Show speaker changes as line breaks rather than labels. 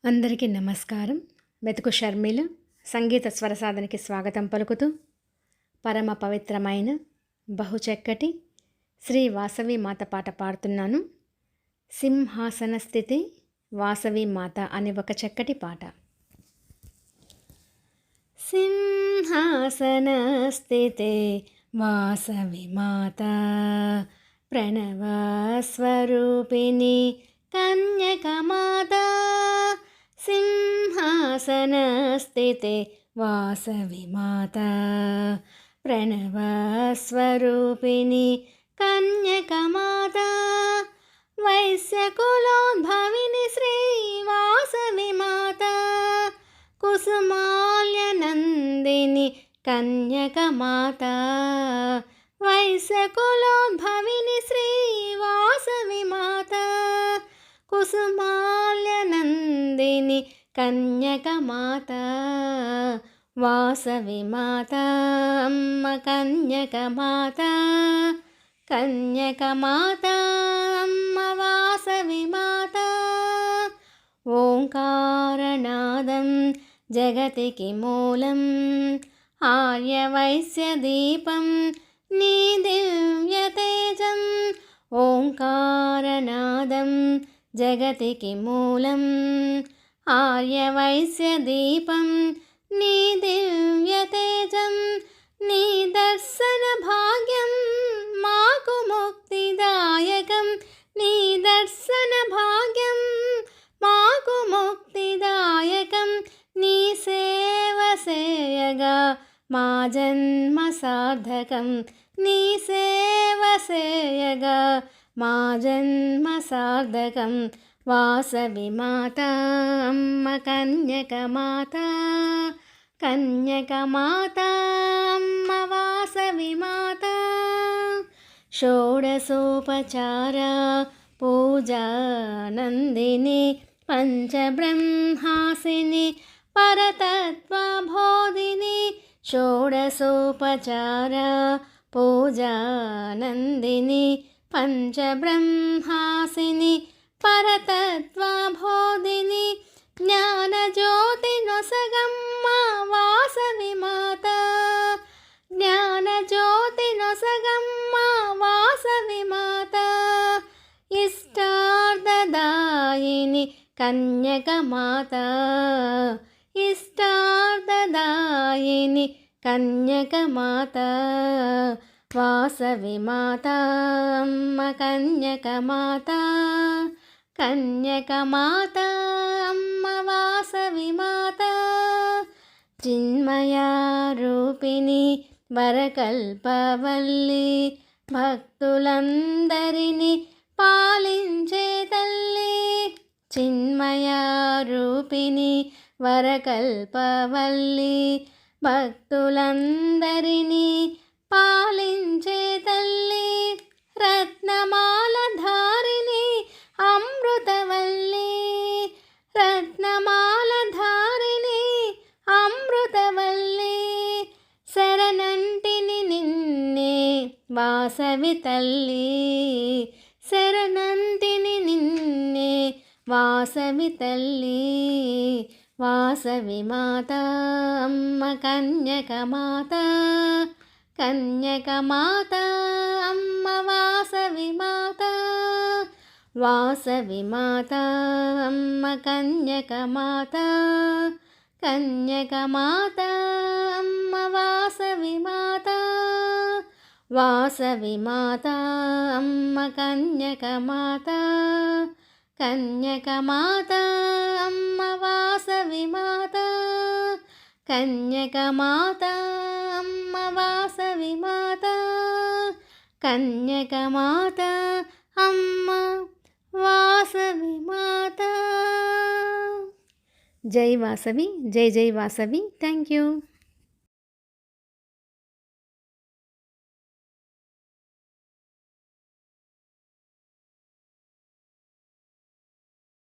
అందరికీ నమస్కారం. మెతుకు షర్మిల సంగీత స్వరసాధనకి స్వాగతం పలుకుతూ పరమ పవిత్రమైన బహుచక్కటి శ్రీ వాసవి మాత పాట పాడుతున్నాను. సింహాసన స్థితి వాసవి మాత అనే ఒక చక్కటి పాట. సింహాసన స్థితే వాసవి మాత ప్రణవ స్వరూపిణి కన్యకమాత సింహాసనస్థితే వాసవి మాత ప్రణవస్వరూపిణి కన్యకమాత వైశ్యకులోద్భవిని శ్రీ వాసవి మాత కుసుమాల్యనందిని కన్యకమాత వైశ్యకులోద్భవిని శ్రీ వాసవి మాత కుసుమాల్యనందిని కన్యకమాత వాసవి మాత అమ్మ కన్యకమాత కన్యకమాత అమ్మ వాసవి మాత ఓంకారనాదం జగతికి మూలం ఆర్యవైశ్యదీపం నీ దివ్యతేజం ఓంకారనాదం జగతికి మూలం ఆర్యవైశ్యదీపం నీ దివ్యతేజం నీ దర్శన భాగ్యం మాకు ముక్తిదాయకం నీ దర్శన భాగ్యం మాకు ముక్తిదాయకం నీ సేవ సేయగా మా జన్మ సార్థకం నీ సేవ సేయగా మా జన్మ సార్థకం వాసవి మాత అమ్మ కన్యకమాత కన్యకమాత అమ్మ వాసవి మాత షోడశోపచార పూజా నందిని పంచబ్రహ్మాసిని పరతత్వబోధిని షోడశోపచార పూజా నందిని పంచబ్రహ్మాసిని పరతత్వబోధిని జ్ఞానజ్యోతి నొసగమ్మ వాసవి మాత జ్ఞానజ్యోతి నొసగమ్మ వాసవి మాత ఇష్టార్థదాయిని కన్యకమాత ఇష్టార్థదాయిని కన్యకమాత వాసవి మాత అమ్మ కన్యకమాత కన్యకమాత అమ్మ వాసవి మాత చిన్మయా రూపిణి వరకల్పవల్లి భక్తులందరినీ పాలించే తల్లి చిన్మయా రూపిణి వరకల్పవల్లి భక్తులందరినీ పాలించే తల్లి రత్నమాల ధారిణి అమృతవల్లి రత్నమాల ధారిణి అమృతవల్లి శరణంటిని నిన్నే వాసవి తల్లి శరణంటిని నిన్నే వాసవి తల్లి వాసవి మాత అమ్మ కన్యకమాత కన్యకమాత అమ్మ వాసవి మాత వాసవి మాత అమ్మ కన్యకమాత కన్యకమాత అమ్మ వాసవి మాత వాసవి మాత అమ్మ కన్యకమాత కన్యకమాత అమ్మ వాసవి మాత కన్యకమాత అమ్మ వాసవి మాత కన్యకమాత అమ్మ వాసవి మాత. జై వాసవి, జై జై వాసవి. Thank you.